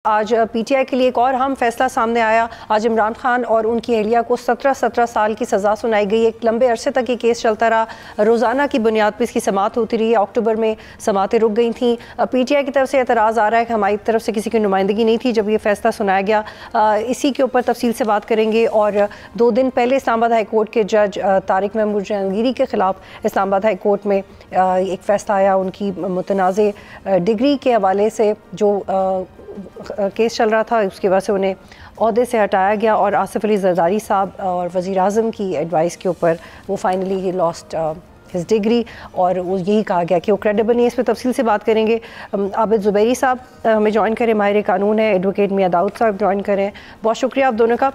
आज पीटीआई के लिए एक और अहम फैसला सामने आया। आज इमरान खान और उनकी अहलिया को 17 साल की सज़ा सुनाई गई। एक लंबे अरसे तक ये केस चलता रहा, रोज़ाना की बुनियाद पर इसकी समाअत होती रही। अक्टूबर में समातें रुक गई थी। पीटीआई की तरफ से एतराज़ आ रहा है कि हमारी तरफ से किसी की नुमाइंदगी नहीं थी जब ये फैसला सुनाया गया। इसी के ऊपर तफसील से बात करेंगे। और 2 दिन पहले इस्लामाबाद हाई कोर्ट के जज तारिक महमूद जहांगीरी के ख़िलाफ़ इस्लामाबाद हाई कोर्ट में एक फ़ैसला आया उनकी मुतनाज़े डिग्री के हवाले से। जो केस चल रहा था उसकी वजह से उन्हें ओहदे से हटाया गया और आसिफ अली जरदारी साहब और वज़ीर आज़म की एडवाइस के ऊपर वो finally he lost his degree और वो यही कहा गया कि वो क्रेडिबल नहीं है। इस पर तफसील से बात करेंगे। आबिद ज़ुबैरी साहब हमें ज्वाइन करें, माहिर कानून है, एडवोकेट मियां दाऊद साहब ज्वाइन करें। बहुत शुक्रिया आप दोनों का।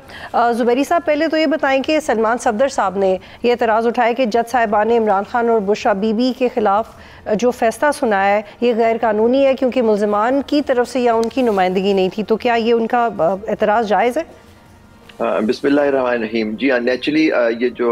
ज़ुबैरी साहब पहले तो ये बताएं कि सलमान सफदर साहब ने ये एतराज़ उठाया कि जज साहिबान ने इमरान खान और बुशरा बीबी के ख़िलाफ़ जो फैसला सुनाया है ये गैर कानूनी है क्योंकि मुल्ज़िमान की तरफ से या उनकी नुमाइंदगी नहीं थी। तो क्या ये उनका एतराज़ जायज़ है? बिस्मिल्लाहिर्रहमानिर्रहीम। जी हाँ, नेचुरली ये जो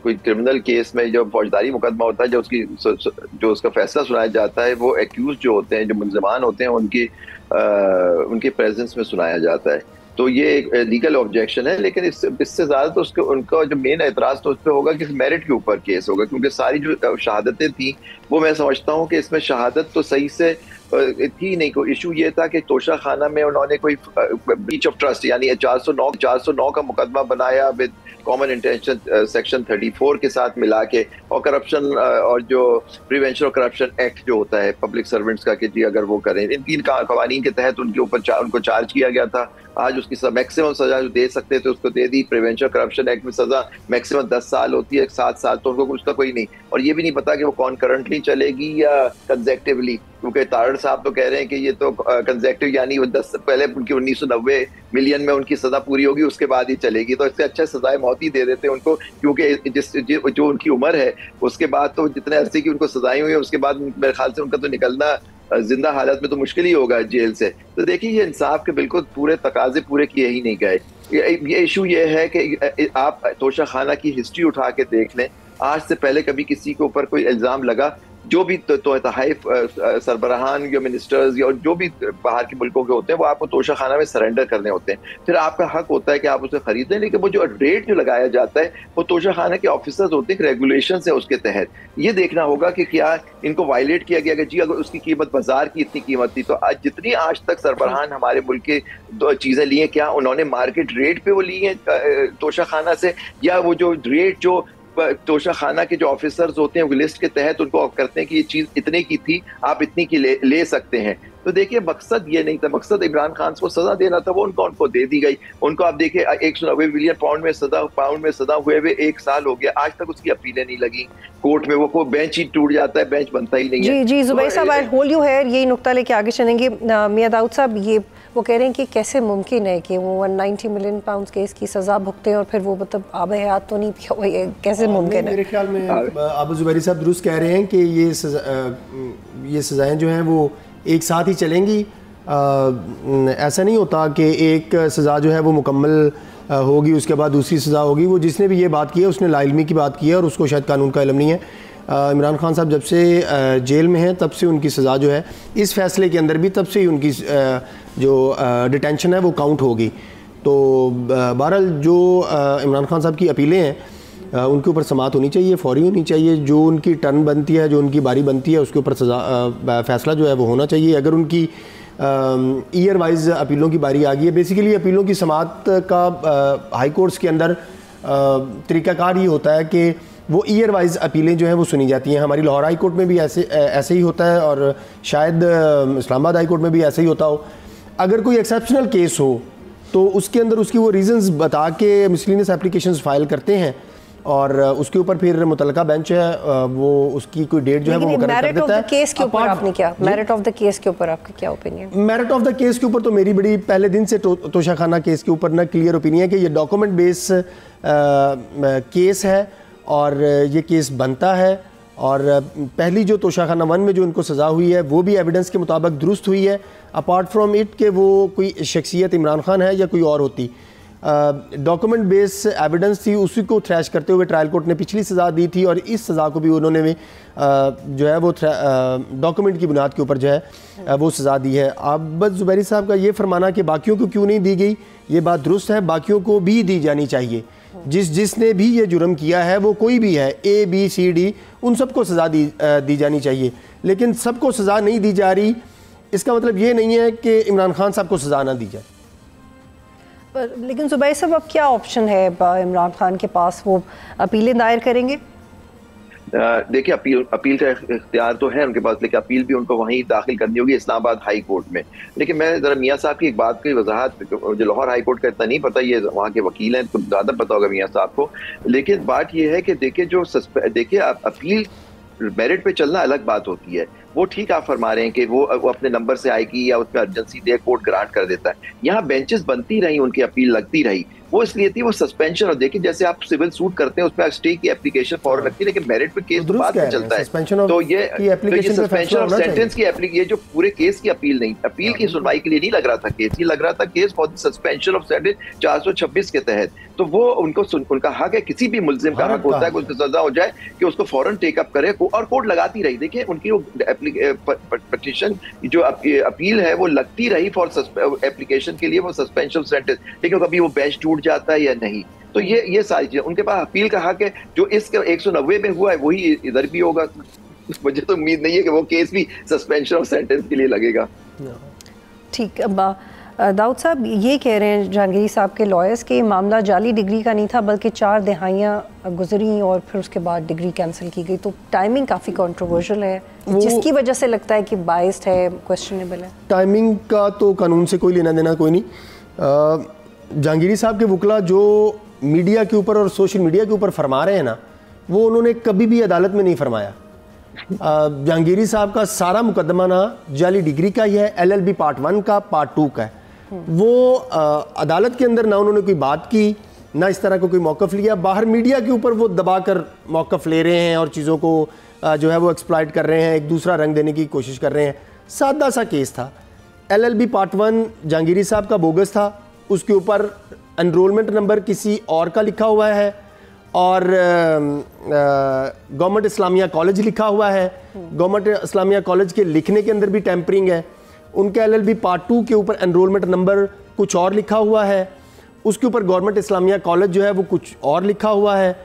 कोई क्रिमिनल केस में जो फौजदारी मुकदमा होता है, जो उसका फैसला सुनाया जाता है, वो एक्यूज जो होते हैं, जो मुल्ज़िमान होते हैं, उनके प्रेजेंस में सुनाया जाता है। तो ये एक लीगल ऑब्जेक्शन है, लेकिन इससे ज़्यादा तो उनका जो मेन एतराज़ तो उस पर होगा कि मेरिट के ऊपर केस होगा, क्योंकि सारी जो शहादतें थी वो मैं समझता हूँ कि इसमें शहादत तो सही से थी नहीं। कोई इशू ये था कि तोशा खाना में उन्होंने कोई ब्रीच ऑफ ट्रस्ट यानी 409 का मुकदमा बनाया विद कॉमन इंटेंशन सेक्शन 34 के साथ मिला के, और करप्शन और जो प्रिवेंशन ऑफ करप्शन एक्ट जो होता है पब्लिक सर्वेंट्स का कि जी अगर वो करें, इन 3 कवानीन के तहत उनके ऊपर उनको चार्ज किया गया था। आज उसकी मैक्सिमम सजा जो दे सकते थे उसको दे दी। प्रिवेंशन करप्शन एक्ट में सजा मैक्सिमम 10 साल होती है, 7 साल तो उनको उसका कोई नहीं। और ये भी नहीं पता कि वो कॉन्करेंटली चलेगी या कंसेक्टिवली, क्योंकि तारड़ साहब तो कह रहे हैं कि ये तो कंसेक्टिव यानी वो 10 पहले उनकी 1990 मिलियन में उनकी सजा पूरी होगी उसके बाद ही चलेगी। तो इससे अच्छा सजाए मौत ही दे देते हैं उनको, क्योंकि जो उनकी उम्र है उसके बाद तो जितने अरसे की उनको सजाएं हुई है उसके बाद मेरे ख्याल से उनका तो निकलना जिंदा हालत में तो मुश्किल ही होगा जेल से। तो देखिए ये इंसाफ के बिल्कुल पूरे तकाजे पूरे किए ही नहीं गए। ये इशू ये है कि आप तोशा खाना की हिस्ट्री उठा के देख लें, आज से पहले कभी किसी के ऊपर कोई इल्ज़ाम लगा, जो भी तोहफ़ सरबराहान या मिनिस्टर्स या जो भी बाहर के मुल्कों के होते हैं वो आपको तोशा खाना में सरेंडर करने होते हैं। फिर आपका हक होता है कि आप उसे खरीदें, लेकिन वो जो रेट जो लगाया जाता है वो तोशा खाना के ऑफिसर्स होते हैं, रेगुलेशन है उसके तहत। ये देखना होगा कि क्या इनको वायलेट किया गया कि जी अगर उसकी कीमत बाजार की इतनी कीमत थी तो आज तक सरबराहान हमारे मुल्क के चीज़ें ली हैं, क्या उन्होंने मार्केट रेट पे वो ली हैं तोशा खाना से, या वो जो रेट जो तोशा खाना के जो ऑफिसर्स होते हैं वो लिस्ट के तहत उनको करते हैं कि ये चीज इतने की थी आप इतनी की ले सकते हैं। तो देखिए मकसद ये नहीं था, मकसद इमरान खान को सजा देना था, वो उनको दे दी गई। उनको आप देखिए 190 मिलियन पाउंड में सजा हुए 1 साल हो गया, आज तक उसकी अपीलें नहीं लगी कोर्ट में। वो बेंच ही टूट जाता है, बेंच बनता ही नहीं है। जी ज़ुबैर साहब, आई होल्ड यू हियर, यही नुक्ता लेके आगे चलेंगे। मियां दाऊद साहब, ये वो कह रहे हैं कि कैसे मुमकिन है कि वो 190 मिलियन पाउंड केस की सज़ा भुगते हैं और फिर वो मतलब आब हयात तो नहीं पिया हुआ, कैसे मुमकिन है? मेरे ख्याल में आबिद ज़ुबैरी साहब दुरुस्त कह रहे हैं कि ये सज़ाएँ जो हैं वो एक साथ ही चलेंगी। ऐसा नहीं होता कि एक सज़ा जो है वो मुकम्मल होगी उसके बाद दूसरी सज़ा होगी। वो जिसने भी ये बात की है उसने लाइल्मी की बात की है और उसको शायद कानून का इल्म नहीं है। इमरान खान साहब जब से जेल में हैं तब से उनकी सज़ा जो है इस फैसले के अंदर भी तब से ही उनकी जो डिटेंशन है वो काउंट होगी। तो बहरहाल जो इमरान खान साहब की अपीलें हैं उनके ऊपर समाअत होनी चाहिए, फौरी होनी चाहिए। जो उनकी टर्न बनती है, जो उनकी बारी बनती है, उसके ऊपर फैसला जो है वो होना चाहिए। अगर उनकी ईयर वाइज अपीलों की बारी आ गई है, बेसिकली अपीलों की समाअत का हाई कोर्ट्स के अंदर तरीक़ाकार ये होता है कि वो ईयर वाइज अपीलें जो हैं वो सुनी जाती हैं। हमारी लाहौर हाई कोर्ट में भी ऐसे ही होता है और शायद इस्लामाबाद हाई कोर्ट में भी ऐसे ही होता हो। अगर कोई एक्सेप्शनल केस हो तो उसके अंदर उसकी वो रीजंस बता के मिसलिनियस एप्लीकेशंस फाइल करते हैं और उसके ऊपर फिर मुतलका बेंच है वो उसकी कोई डेट जो है वो मुकर्रर कर देता है। केस के ऊपर आपने क्या मेरिट ऑफ द केस के ऊपर आपका क्या opinion? Merit of the case के ऊपर तो मेरी बड़ी पहले दिन से तोशा खाना केस के ऊपर ना क्लियर ओपिनियन है कि ये डॉक्यूमेंट बेस केस है और ये केस बनता है। और पहली जो तोशा खाना 1 में जो उनको सज़ा हुई है वो भी एविडेंस के मुताबिक दुरुस्त हुई है, अपार्ट फ्रॉम इट कि वो कोई शख्सियत इमरान खान है या कोई और होती। डॉक्यूमेंट बेस एविडेंस थी, उसी को थ्रैश करते हुए ट्रायल कोर्ट ने पिछली सज़ा दी थी और इस सज़ा को भी उन्होंने भी जो है वो डॉक्यूमेंट की बुनियाद के ऊपर जो है वो सज़ा दी है। अब्बास ज़ुबैरी साहब का ये फरमाना कि बाकियों को क्यों नहीं दी गई, ये बात दुरुस्त है, बाकियों को भी दी जानी चाहिए। जिसने भी ये जुर्म किया है, वो कोई भी है, A B C D, उन सबको सज़ा दी जानी चाहिए। लेकिन सबको सज़ा नहीं दी जा रही, इसका मतलब ये नहीं है कि इमरान खान साहब को सज़ा ना दी जाए। लेकिन ज़ुबैर साहब अब क्या ऑप्शन है इमरान खान के पास, वो अपीलें दायर करेंगे? देखिए, अपील का इख्तियार तो है उनके पास, लेकिन अपील भी उनको वहीं दाखिल करनी होगी इस्लामाबाद हाई कोर्ट में। लेकिन मैं ज़रा मियाँ साहब की एक बात की वजाहत, जो लाहौर हाई कोर्ट का इतना नहीं पता, ये वहाँ के वकील हैं तो ज़्यादा पता होगा मियाँ साहब को। लेकिन बात ये है कि देखिए अपील मेरिट पे चलना अलग बात होती है। वो ठीक आप फरमा रहे हैं कि वो अपने नंबर से आएगी या उसमें अर्जेंसी दे कोर्ट ग्रांट कर देता है। यहाँ बेंचेस बनती रही, उनकी अपील लगती रही, वो इसलिए थी वो सस्पेंशन। और देखिए जैसे आप सिविल सूट करते हैं उसमें स्टे की एप्लीकेशन फौरन लगती है, लेकिन मेरिट पे केस बाद में चलता है। तो ये सस्पेंशन ऑफ सेंटेंस की ये जो पूरे केस की अपील नहीं, अपील की सुनवाई के लिए नहीं लग रहा था केस, ये लग रहा था case for suspension of sentence 426 के तहत। तो वो उनका हक है, किसी भी मुल्जिम का हक होता है कि उसको सजा हो जाए कि उसको फौरन टेकअप करे, और कोर्ट लगाती रही। देखिए उनकी वो पिटीशन जो अपील है वो लगती रही फॉर एप्लीकेशन के लिए, वो सस्पेंशन ऑफ सेंटेंस, लेकिन कभी वो बेंच टूट जाता है या नहीं। तो ये सारी चीजें उनके पास अपील का हक है। जो इस 190 में हुआ है वही इधर भी होगा। मुझे तो उम्मीद नहीं है कि वो केस भी सस्पेंशन ऑफ सेंटेंस के लिए लगेगा। ठीक, दाऊद साहब ये कह रहे हैं जहांगीरी साहब के लॉयर्स कि मामला जाली डिग्री का नहीं था, बल्कि 4 दिहाइयाँ गुजरी और फिर उसके बाद डिग्री कैंसिल की गई। तो टाइमिंग काफ़ी कंट्रोवर्शियल है, जिसकी वजह से लगता है कि बाइस्ड है, क्वेश्चनेबल है। टाइमिंग का तो कानून से कोई लेना देना कोई नहीं। जहांगीरी साहब के वकला जो मीडिया के ऊपर और सोशल मीडिया के ऊपर फरमा रहे हैं ना, वो उन्होंने कभी भी अदालत में नहीं फरमाया। जहांगीरी साहब का सारा मुकदमा ना जाली डिग्री का ही है, LLB पार्ट 1 का, पार्ट 2 का है। वो अदालत के अंदर ना उन्होंने कोई बात की, ना इस तरह का कोई मौक़िफ़ लिया। बाहर मीडिया के ऊपर वो दबा कर मौक़िफ़ ले रहे हैं और चीज़ों को जो है वो एक्सप्लॉइट कर रहे हैं, एक दूसरा रंग देने की कोशिश कर रहे हैं। सादा सा केस था। LLB पार्ट 1 जहांगीरी साहब का बोगस था, उसके ऊपर एनरोलमेंट नंबर किसी और का लिखा हुआ है और गवर्नमेंट इस्लामिया कॉलेज लिखा हुआ है। गवर्नमेंट इस्लामिया कॉलेज के लिखने के अंदर भी टैंपरिंग है। उनका LLB पार्ट 2 के ऊपर एनरोलमेंट नंबर कुछ और लिखा हुआ है, उसके ऊपर गवर्नमेंट इस्लामिया कॉलेज जो है वो कुछ और लिखा हुआ है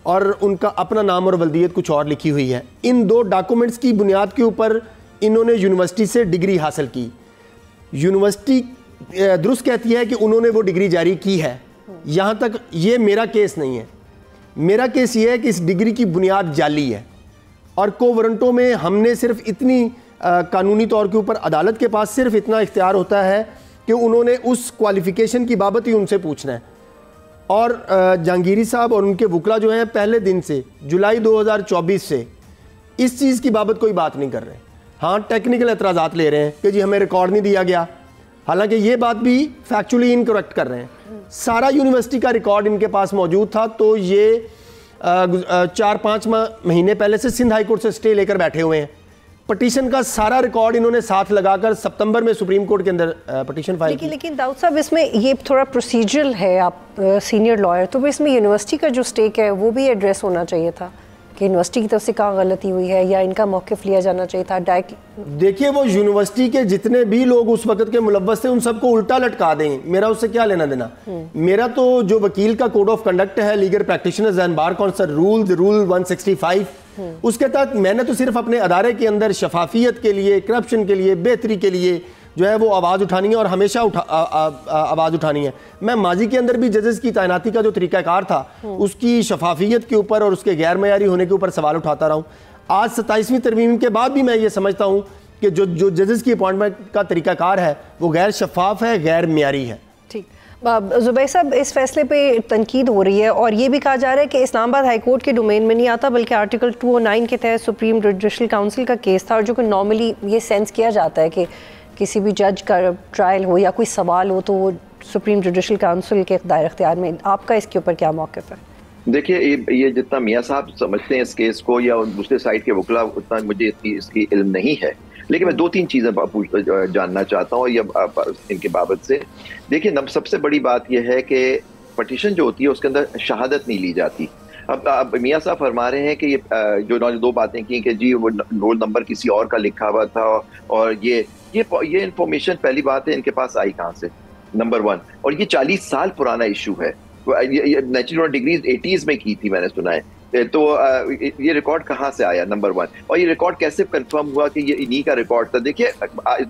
और उनका अपना नाम और वल्दियत कुछ और लिखी हुई है। इन 2 डॉक्यूमेंट्स की बुनियाद के ऊपर इन्होंने यूनिवर्सिटी से डिग्री हासिल की। यूनिवर्सिटी दुरुस्त कहती है कि उन्होंने वो डिग्री जारी की है। यहाँ तक ये मेरा केस नहीं है। मेरा केस ये है कि इस डिग्री की बुनियाद जाली है और कोवरंटों में हमने सिर्फ इतनी कानूनी तौर के ऊपर अदालत के पास सिर्फ इतना इख्तियार होता है कि उन्होंने उस क्वालिफ़िकेशन की बाबत ही उनसे पूछना है। और जहांगीरी साहब और उनके वकला जो हैं पहले दिन से, जुलाई 2024 से इस चीज़ की बाबत कोई बात नहीं कर रहे। हाँ, टेक्निकल एतराज़ात ले रहे हैं कि जी हमें रिकॉर्ड नहीं दिया गया, हालांकि ये बात भी फैक्चुअली इनकरेक्ट कर रहे हैं। सारा यूनिवर्सिटी का रिकॉर्ड इनके पास मौजूद था। तो ये 4-5 महीने पहले से सिंध हाई कोर्ट से स्टे लेकर बैठे हुए हैं। पटिशन का सारा रिकॉर्ड इन्होंने साथ लगाकर सितंबर में सुप्रीम कोर्ट के अंदर पटिशन फाइल की। लेकिन दाऊद साहब इसमें ये थोड़ा प्रोसीजरल है, आप सीनियर लॉयर, तो इसमें यूनिवर्सिटी का जो स्टेक है वो भी एड्रेस होना चाहिए था कि यूनिवर्सिटी की तरफ से क्या गलती हुई है या इनका मौक़िफ़ लिया जाना चाहिए था डायरेक्ट। देखिए, वो यूनिवर्सिटी के जितने भी लोग उस वक्त के मुलव्वस थे उन सबको उल्टा लटका दें, मेरा उससे क्या लेना देना। मेरा तो जो वकील का कोड ऑफ कंडक्ट है, legal practitioners and bar council rule 165, उसके तहत मैंने तो सिर्फ अपने अदारे के अंदर शफाफियत के लिए, करप्शन के लिए, बेहतरी के लिए जो है वो आवाज़ उठानी है और हमेशा आवाज़ उठानी है। मैं माजी के अंदर भी जजेस की तैनाती का जो तरीक़ाकार था उसकी शफाफियत के ऊपर और उसके गैर मयारी होने के ऊपर सवाल उठाता रहा हूँ। आज 27वीं तरमीम के बाद भी मैं ये समझता हूँ कि जो जजेस की अपॉइंटमेंट का तरीक़ाकार है वो गैर शफाफ है, गैर मयारी है। ठीक, ज़ुबैर साहब इस फैसले पे तनकीद हो रही है और ये भी कहा जा रहा है कि इस्लामाबाद हाई कोर्ट के डोमेन में नहीं आता, बल्कि आर्टिकल 209 के तहत सुप्रीम जुडिशल काउंसिल का केस था, और जो कि नॉर्मली ये सेंस किया जाता है कि किसी भी जज का ट्रायल हो या कोई सवाल हो तो वो सुप्रीम जुडिशल काउंसिल के दायरे इख्तियार में। आपका इसके ऊपर क्या मौक़िफ़ है? देखिए, ये जितना मियाँ साहब समझते हैं इस केस को या दूसरे साइड के वकला, उतना मुझे इसकी इल्म नहीं है। लेकिन मैं 2-3 चीजें जानना चाहता हूँ ये इनके बाबत से। देखिए, सबसे बड़ी बात यह है कि पटिशन जो होती है उसके अंदर शहादत नहीं ली जाती। अब मियाँ साहब फरमा रहे हैं कि ये जो उन्होंने 2 बातें की कि जी वो रोल नंबर किसी और का लिखा हुआ था, और ये इंफॉर्मेशन पहली बात है इनके पास आई कहाँ से, नंबर 1। और ये 40 साल पुराना इशू है। ये नेचुरल डिग्रीज 80s में की थी मैंने सुना है, तो ये रिकॉर्ड कहाँ से आया, नंबर 1। और ये रिकॉर्ड कैसे कंफर्म हुआ कि ये इन्हीं का रिकॉर्ड था? देखिए,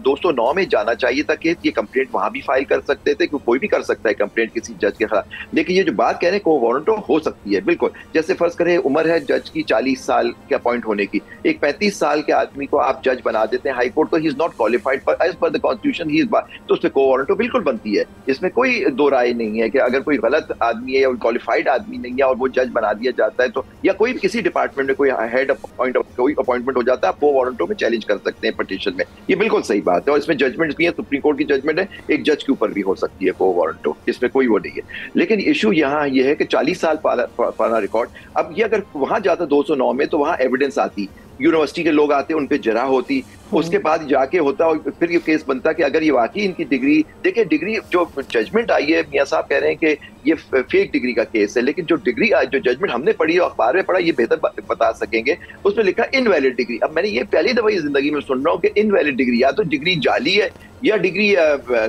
209 में जाना चाहिए था कि ये कंप्लेंट वहां भी फाइल कर सकते थे, क्योंकि कोई भी कर सकता है कंप्लेंट किसी जज के खिलाफ। लेकिन ये जो बात कह रहे हैं को वारंट हो सकती है, बिल्कुल। जैसे फर्ज करें उम्र है जज की 40 साल के अपॉइंट होने की, एक 35 साल के आदमी को आप जज बना देते हैं हाई कोर्ट, तो ही इज नॉट क्वालिफाइड पर as per the constitution, he is, तो उसमें को वारंट बिल्कुल बनती है। इसमें कोई दो राय नहीं है कि अगर कोई गलत आदमी है या क्वालिफाइड आदमी नहीं है और वो जज बना दिया जाता है, तो या कोई भी किसी डिपार्टमेंट में कोई हेड कोई अपॉइंटमेंट हो जाता है, आप को वारंटों में चैलेंज कर सकते हैं पटिशन में। ये बिल्कुल सही बात है, और इसमें जजमेंट भी है, सुप्रीम कोर्ट की जजमेंट है, एक जज के ऊपर भी हो सकती है को वारंटो, इसमें कोई वो नहीं है। लेकिन इशू यहाँ ये है कि 40 साल पुराना रिकॉर्ड, अब ये अगर वहां जाता 209 में तो वहां एविडेंस आती, यूनिवर्सिटी के लोग आते, उन पे जरा होती, उसके बाद जाके होता और फिर ये केस बनता कि अगर ये वाकई इनकी डिग्री, देखिए डिग्री जो जजमेंट आई है, मियाँ साहब कह रहे हैं कि ये फेक डिग्री का केस है, लेकिन जो डिग्री जो जजमेंट हमने पढ़ी और अखबार में पढ़ा, ये बेहतर बता सकेंगे, उसमें लिखा इनवैलिड डिग्री। अब मैंने ये पहली दफा ये जिंदगी में सुन रहा हूँ कि इनवैलिड डिग्री, या तो डिग्री जाली है या डिग्री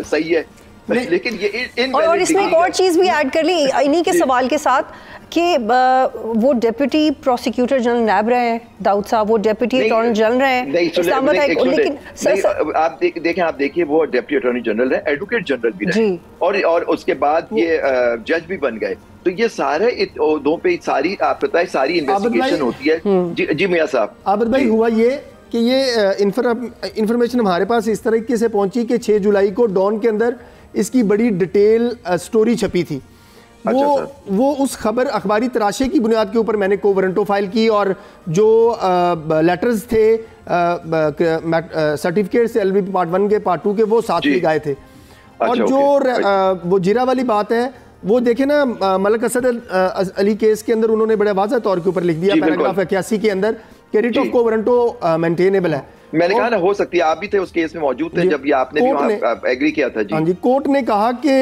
सही है, लेकिन ये और इसमें एक और चीज भी ऐड कर ली इन्हीं के सवाल के साथ कि वो डिप्टी प्रोसिक्यूटर जनरल नैब रहे हैं दाऊद साहब, वो डिप्टी अटॉर्नी जनरल रहे हैं इस्लामाबाद हाई कोर्ट, लेकिन आप देखिए वो डिप्टी अटॉर्नी जनरल है, एडवोकेट जनरल भी रहे, और उसके बाद ये जज भी बन गए। तो ये सारे दो पे सारी आप बताए सारी इन्वेस्टिगेशन होती है। जी मियां साहब। आबिद भाई, हुआ ये कि ये इंफॉर्मेशन हमारे पास इस तरीके से पहुंची कि 6 जुलाई को डॉन के अंदर इसकी बड़ी डिटेल स्टोरी छपी थी। वो उस खबर अखबारी तराशे की बुनियाद के ऊपर मैंने को वारंटो फाइल की, और जो लेटर्स थे सर्टिफिकेट से एलबी पार्ट 1 के पार्ट 2 के, वो साथ ले गए थे। और जो वो जीरा वाली बात है, वो देखे ना, मलक असद अली केस के अंदर उन्होंने बड़े वाज़ह तौर के ऊपर लिख दिया पैराग्राफ 81 के अंदर कि रिट ऑफ को वारंटो मेंटेनेबल है। मैंने कहा ना, हो सकती है आप भी थे उस केस में मौजूद थे जब ये आपने भी वहां एग्री किया था। जी हाँ जी, कोर्ट ने कहा कि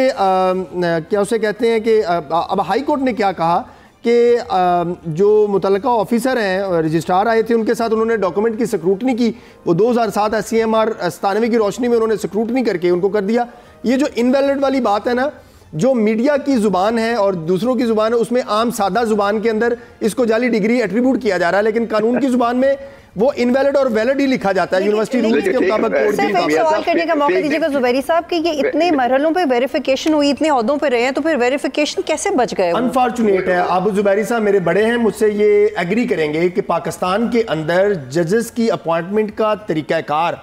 क्या उसे कहते हैं कि अब हाई कोर्ट ने क्या कहा कि जो मुतल्लिका ऑफिसर हैं, रजिस्ट्रार आए थे, उनके साथ उन्होंने डॉक्यूमेंट की स्क्रूटनी की, वो 2007 SCMR 97 की रोशनी में उन्होंने स्क्रूटनी करके उनको कर दिया। ये जो इनवैलिड वाली बात है ना, जो मीडिया की जुबान है और दूसरों की जुबान है, उसमें आम सादा जुबान के अंदर इसको जाली डिग्री एट्रीब्यूट किया जा रहा है, लेकिन कानून की जुबान में वो इनवैलिड और वैलिड ही लिखा जाता है यूनिवर्सिटी रूल्स के मुताबिक। सिर्फ एक सवाल करने का मौका दीजिएगा जुबैरी साहब कि ये इतने मरहलों पे वेरिफिकेशन हुई, इतने ओहदों पे रहे हैं, तो फिर वेरिफिकेशन कैसे बच गए? अनफॉर्चुनेट है। आबू जुबैरी साहब मेरे बड़े हैं, मुझसे ये एग्री करेंगे कि पाकिस्तान के अंदर जजेस की अपॉइंटमेंट का तरीकाकार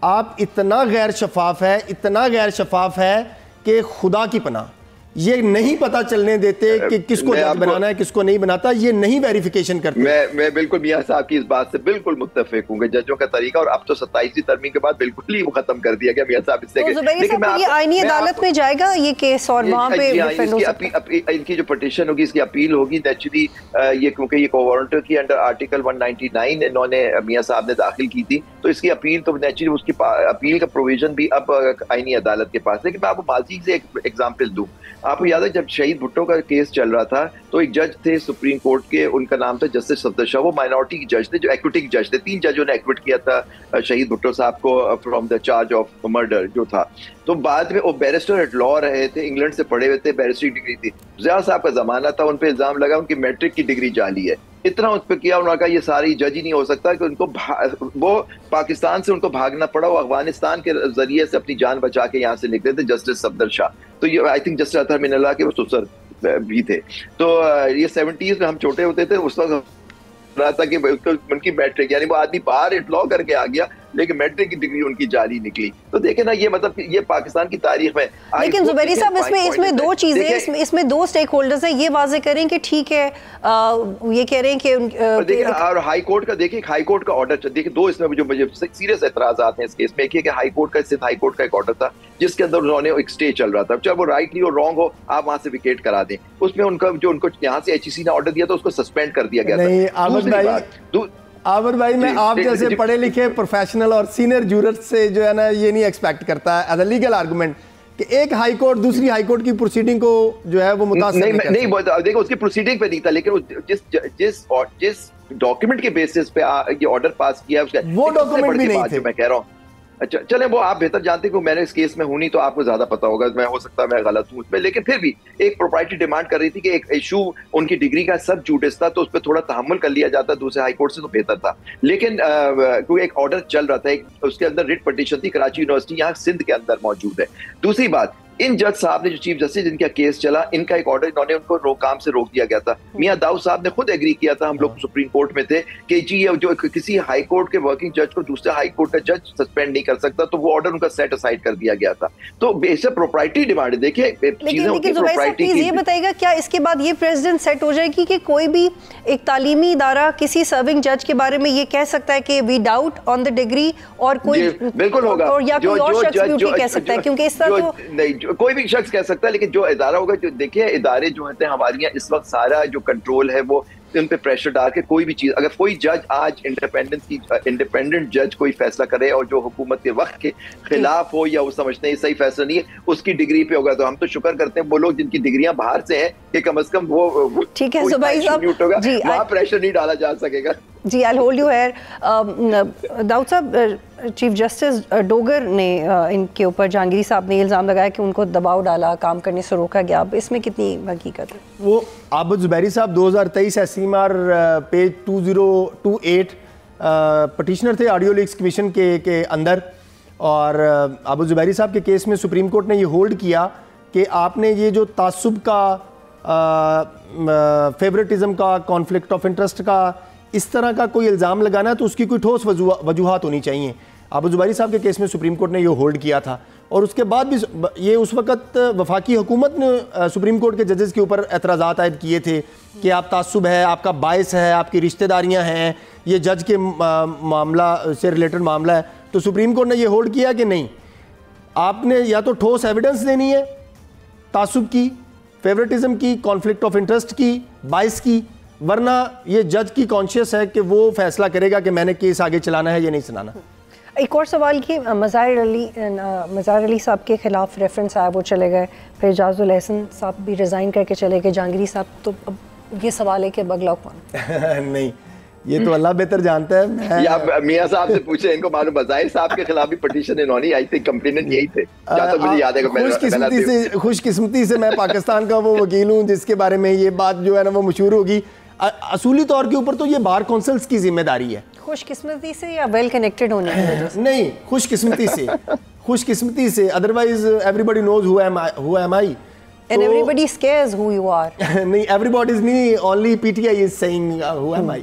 आप इतना गैर शफाफ है, इतना गैर शफाफ है कि खुदा की पनाह ये नहीं पता चलने देते कि किसको जज बनाना है, किसको नहीं बनाता, ये नहीं वेरिफिकेशन करते। मैं बिल्कुल मियां साहब की इस बात से बिल्कुल मुत्तफिक हूँ, जजों का तरीका, और अब तो 27वीं तरमीम के बाद बिल्कुल ही वो खत्म कर दिया गया मियां साहब इससे। तो ये आईनी अदालत में जाएगा ये केस, और वहां पे इनकी जो पटिशन होगी, इसकी अपील होगी नेचुरली, ये क्योंकि ये कोवारंटो की अंडर आर्टिकल 199 इन्होंने मियां साहब ने दाखिल की थी, तो इसकी अपील तो नेचुरली उसकी अपील का प्रोविजन भी अब आईनी अदालत के पास। लेकिन मैं आपको माजी से एक एग्जाम्पल दूं, आपको याद है जब शहीद भुट्टो का केस चल रहा था, तो एक जज थे सुप्रीम कोर्ट के, उनका नाम था जस्टिस सफदर शाह, वो माइनॉरिटी जज थे, जो एक्विटिंग जज थे। 3 जजों ने एक्विट किया था शहीद भुट्टो साहब को from the charge of murder जो था। तो बाद में वो बैरिस्टर एट लॉ रहे थे, इंग्लैंड से पढ़े हुए थे, बैरिस्टर की डिग्री थी, ज़िया साहब का जमाना था, उन पर इल्जाम लगा उनकी मैट्रिक की डिग्री जाली है। इतना उस पर किया, उन्होंने कहा ये सारी जज ही नहीं हो सकता, कि उनको वो पाकिस्तान से उनको भागना पड़ा, वो अफगानिस्तान के जरिए से अपनी जान बचा के यहाँ से निकले थे जस्टिस सफदर शाह। तो ये I think justice Athar Minallah के वो ससुर भी थे। तो ये 70s में हम छोटे होते थे, उस वक्त रहा था कि उनकी मैट्रिक, यानी वो आदमी बाहर लॉ करके आ गया, लेकिन मैट्रिक की डिग्री उनकी जाली निकली। तो देखे ना, ये मतलब ये पाकिस्तान की तारीख में। लेकिन जुबैरी साहब इसमें 2 चीजें, इसमें 2 स्टेक होल्डर्स हैं, ये वाजे करें कि ठीक है, ये कह रहे हैं कि देखिए, और हाई कोर्ट का देखिए, हाई कोर्ट का ऑर्डर देखिए, 2 इसमें जो मुझे सीरियस एतराज़ात हैं इस केस में। एक है कि हाई कोर्ट का, स्थित हाई कोर्ट का एक ऑर्डर था जिसके अंदर उन्होंने एक स्टे चल रहा था, चाहे वो राइटली और रॉन्ग हो, आप वहां से विकेट करा दें। उसमें उनका जो उनको यहाँ से HEC ने ऑर्डर दिया था, उसको सस्पेंड कर दिया गया था। आबिद भाई, मैं आप जैसे पढ़े लिखे प्रोफेशनल और सीनियर जूरर से जो है ना ये नहीं एक्सपेक्ट करता एज अ लीगल आर्गुमेंट कि एक हाई कोर्ट दूसरी हाई कोर्ट की प्रोसीडिंग को जो है वो मुतासिर नहीं देखो उसकी प्रोसीडिंग पे नहीं था, लेकिन जिस डॉक्यूमेंट के बेसिस पे ये ऑर्डर पास किया उसका वो डॉक्यूमेंट भी नहीं थे। मैं कह रहा हूँ अच्छा चले वो आप बेहतर जानते हैं, मैंने इस केस में हूं नहीं तो आपको ज्यादा पता होगा, मैं हो सकता है मैं गलत हूं उसमें, लेकिन फिर भी एक प्रोप्राइटी डिमांड कर रही थी कि एक इशू उनकी डिग्री का सब जुडिस था तो उस पर थोड़ा तहम्मुल कर लिया जाता दूसरे हाई कोर्ट से तो बेहतर था। लेकिन क्योंकि एक ऑर्डर चल रहा था, उसके अंदर रिट पिटीशन थी, कराची यूनिवर्सिटी यहाँ सिंध के अंदर मौजूद है। दूसरी बात, इन जज साहब ने जो चीफ जस्टिस जिनका केस चला, इनका एक ऑर्डर इन्होंने उनको काम से रोक दिया गया था। मियां दाऊद साहब ने खुद एग्री किया था, हम लोग सुप्रीम कोर्ट में थे कि जी ये जो किसी हाई कोर्ट के वर्किंग जज को दूसरे हाई कोर्ट का जज सस्पेंड नहीं कर सकता, तो वो ऑर्डर उनका सेट असाइड कर दिया गया था। तो बेशक प्रोप्राइटी डिमांड, देखिए ये बताइएगा क्या इसके बाद ये प्रेसिडेंट सेट हो जाएगी कि कोई भी एक तालीमी इदारा किसी सर्विंग जज के बारे में ये कह सकता है कि we doubt on the degree, और कोई बिल्कुल होगा और या कोई और शख्स भी कह सकता है, क्योंकि इस तरह तो नहीं कोई भी शख्स कह सकता है, लेकिन जो इदारा होगा, जो देखिए इदारे जो होते हैं हमारे यहाँ इस वक्त सारा जो कंट्रोल है वो उन पे प्रेशर डाल के कोई भी चीज, अगर कोई जज आज इंडिपेंडेंट जज कोई फैसला करे और जो हुकूमत के वक्त के खिलाफ हो या वो समझते हैं सही फैसला नहीं है, उसकी डिग्री पे होगा, तो हम तो शुक्र करते हैं वो लोग जिनकी डिग्रियां बाहर से हैं कि कम से कम वो ठीक है जुबैर साहब जी वहाँ प्रेशर नहीं डाला जा सकेगा। जी I hold you here. Dawood साहब, चीफ जस्टिस डोगर ने इनके ऊपर जहांगीरी साहब ने इल्ज़ाम लगाया कि उनको दबाव डाला, काम करने से रोका गया, अब इसमें कितनी हकीकत है? वो आबिद ज़ुबैरी साहब 2023 SCMR पेज 2028 पटिशनर थे ऑडियो लीक्स कमीशन के अंदर, और आबिद ज़ुबैरी साहब के केस में सुप्रीम कोर्ट ने ये होल्ड किया कि आपने ये जो तासुब का, फेवरेटिज़म का, कॉन्फ्लिक्ट ऑफ इंटरेस्ट का इस तरह का कोई इल्ज़ाम लगाना है तो उसकी कोई ठोस वजूहात होनी चाहिए। आबिद ज़ुबैरी साहब के केस में सुप्रीम कोर्ट ने ये होल्ड किया था, और उसके बाद भी ये उस वक़्त वफाकी हुकूमत ने सुप्रीम कोर्ट के जजेस के ऊपर एतराज़ात आयद किए थे कि आप तासुब है, आपका बायस है, आपकी रिश्तेदारियाँ हैं, ये जज के मामला से रिलेटेड मामला है। तो सुप्रीम कोर्ट ने ये होल्ड किया कि नहीं, आपने या तो ठोस एविडेंस देनी है तासुब की, फेवरेटिज़म की, कॉन्फ्लिक्ट ऑफ इंटरेस्ट की, बायस की, वरना ये जज की कॉन्शियस है कि वो फैसला करेगा कि मैंने केस आगे चलाना है या नहीं चलाना। एक और सवाल कि मज़ार अली साहब के ख़िलाफ़ रेफरेंस आया, वो चले गए, फिर एजाजुल एहसन साहब भी रिज़ाइन करके चले गए, जहांगीरी साहब, तो अब ये सवाल है कि बगला कौन? नहीं, ये तो अल्लाह बेहतर जानता है। या मियां साहब से पूछे, इनको मालूम, मज़ाहिर साहब के खिलाफ भी पिटीशन इन्होंने, आई थिंक कंप्लेनेंट यही थे, जहाँ तक मुझे याद है। खुशकिस्मती से मैं पाकिस्तान का वो वकील हूँ जिसके बारे में ये बात जो है ना वो मशहूर होगी। असूली तौर के ऊपर तो ये बार काउंसिल्स की जिम्मेदारी है। खुशकिस्मती से या वेल कनेक्टेड होने की वजह से? नहीं, खुशकिस्मती से, otherwise everybody knows who am I and everybody scares who you are. नहीं, everybody is नहीं, only PTI is saying who am I.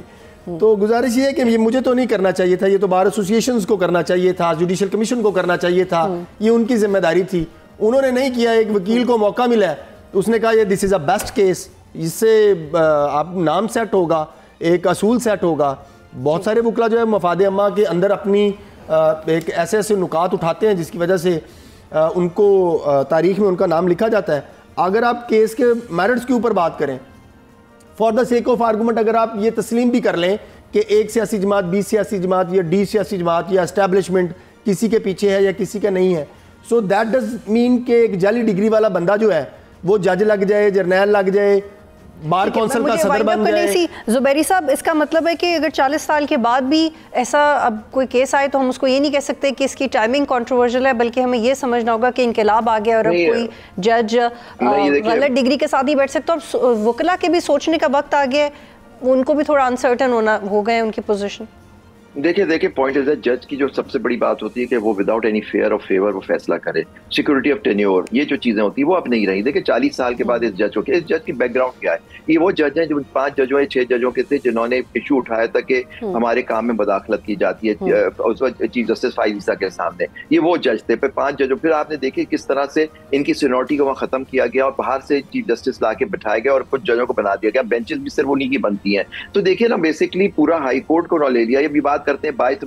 तो गुजारिश ये है कि ये मुझे तो नहीं करना चाहिए था, ये तो बार एसोसिएशंस को करना चाहिए था, जुडिशल कमीशन को करना चाहिए था, ये उनकी जिम्मेदारी थी, उन्होंने नहीं किया। एक वकील को मौका मिला है, उसने कहा ये this is a best case, इससे आप नाम सेट होगा, एक असूल सेट होगा। बहुत सारे वकला जो है मफाद अम्मा के अंदर अपनी एक ऐसे ऐसे नुकात उठाते हैं जिसकी वजह से उनको तारीख में उनका नाम लिखा जाता है। अगर आप केस के मेरिट्स के ऊपर बात करें, for the sake of argument, अगर आप ये तस्लीम भी कर लें कि एक सियासी जमात, बी सियासी जमात या डी सियासी जमात या एस्टैब्लिशमेंट किसी के पीछे है या किसी का नहीं है, सो दैट डज मीन कि एक जाली डिग्री वाला बंदा जो है वो जज लग जाए, जर्नैल लग जाए, बार कौंसिल का सदर बन जाए। ज़ुबैरी साहब, इसका मतलब है कि अगर 40 साल के बाद भी ऐसा अब कोई केस आए तो हम उसको ये नहीं कह सकते कि इसकी टाइमिंग कंट्रोवर्शियल है, बल्कि हमें ये समझना होगा कि इनकलाब आ गया और अब कोई जज गलत डिग्री के साथ ही बैठ सकता है। और वकला के भी सोचने का वक्त आ गया है, उनको भी थोड़ा अनसर्टन हो गए उनकी पोजीशन। देखिए पॉइंट इज दैट जज की जो सबसे बड़ी बात होती है कि वो विदाउट एनी फेयर और फेवर वो फैसला करे। सिक्योरिटी ऑफ टेन्योर, ये जो चीजें होती है वो अब नहीं रही। देखिए 40 साल के बाद इस जज को, इस जज की बैकग्राउंड क्या है, ये वो जज हैं जो 5 जजों या 6 जजों के थे जिन्होंने इशू उठाया था कि हमारे काम में मुदाखलत की जाती है उस वक्त चीफ जस्टिस फाइज ईसा के सामने। ये वो जज थे। फिर 5 जजों, फिर आपने देखे किस तरह से इनकी सीनियरिटी को वहाँ खत्म किया गया और बाहर से चीफ जस्टिस ला के बिठाया गया और कुछ जजों को बना दिया गया। बेंचेस भी सिर्फ उन्हीं की बनती हैं। तो देखिए ना, बेसिकली पूरा हाई कोर्ट को ले लिया। ये भी बात करते हैं बायस,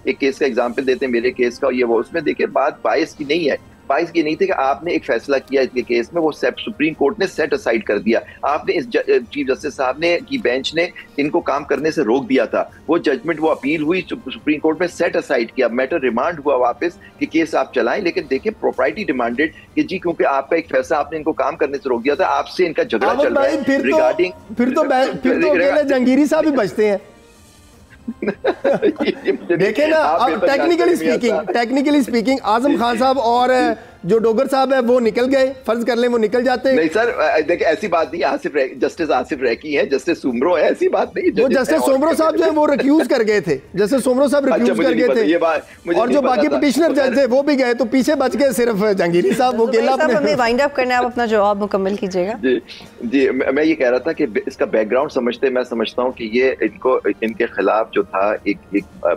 एक केस का एग्जांपल देते हैं मेरे केस का, ये वो, उसमें देखिए बात बायस की नहीं है, बाइस ये नहीं थे कि आपने एक फैसला किया इनके केस में, वो सुप्रीम कोर्ट ने सेट असाइड कर दिया। आपने इस चीफ जस्टिस साहब ने की बेंच ने इनको काम करने से रोक दिया था। वो जजमेंट, वो अपील हुई सुप्रीम कोर्ट में, सेट असाइड किया, मैटर रिमांड हुआ वापस कि केस आप चलाएं। लेकिन देखिए प्रोप्राइटी डिमांडेड कि जी क्योंकि आपका एक फैसला, आपने इनको काम करने से रोक दिया था, आपसे इनका झगड़ा चल रहा है रिगार्डिंग। फिर तो जहांगीर साहब भी बचते हैं। देखे ना, अब टेक्निकली स्पीकिंग आजम खान साहब और जो डोगर साहब है वो निकल गए, फर्ज कर लें वो निकल जाते हैं। नहीं सर, देखिए ऐसी बात नहीं, जस्टिस आसिफ रैकी है, जस्टिस सुमरो है, ऐसी बात नहीं। वो जस्टिस सुमरो साहब जो है वो रिक्यूज कर गए थे, जस्टिस सुमरो साहब रिक्यूज कर गए थे, और जो बाकी पिटिशनर जज थे वो भी गए, तो पीछे बच गए सिर्फ जहांगीरी साहब। वो अकेला हमें वाइंड अप करना है, आप अपना जवाब मुकम्मल कीजिएगा। जी, मैं ये कह रहा था कि इसका बैकग्राउंड समझते, मैं समझता हूँ कि ये इनके खिलाफ जो था एक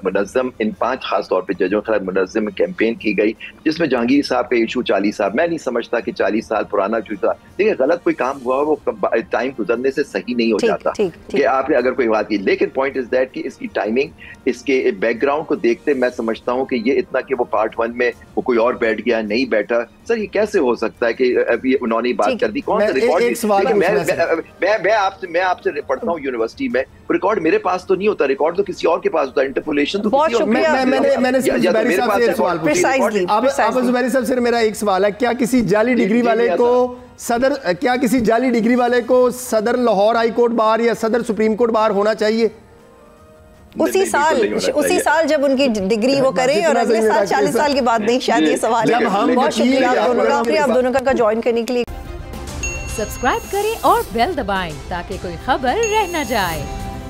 मुनज़्ज़म, इन 5 खास तौर पे जजों के खिलाफ मुनज़्ज़म कैंपेन की गई, जिसमें जहांगीर साहब का इशू 40 साल, मैं नहीं समझता कि 40 साल पुराना इशू था। देखिए गलत कोई काम हुआ वो टाइम गुजरने से सही नहीं हो जाता कि आपने अगर कोई बात की। लेकिन पॉइंट इज दैट कि इसकी टाइमिंग, इसके बैकग्राउंड को देखते मैं समझता हूँ कि ये इतना कि वो पार्ट 1 में वो कोई और बैठ गया, नहीं बैठा। सर ये कैसे हो सकता है कि अभी उन्होंने बात कर दी? कौन सा रिकॉर्ड? मैं आपसे पढ़ता हूँ यूनिवर्सिटी में, रिकॉर्ड मेरे पास तो नहीं होता, रिकॉर्ड तो किसी और के पास होता है, इंटरपोलेशन तो किसी और। मैंने जुबैरी साहब से एक सवाल पूछा। अब जुबैरी साहब से मेरा एक सवाल है, क्या किसी जाली डिग्री वाले को सदर लाहौर हाई कोर्ट बार या सदर सुप्रीम कोर्ट बार होना चाहिए? उसी साल जब उनकी डिग्री वो करें, और अगले साल 40 साल के बाद नहीं, शायद ये सवाल है। बहुत शुक्रिया आप दोनों का ज्वाइन करने के लिए। सब्सक्राइब करें और बेल दबाएं ताकि कोई खबर रह न जाए।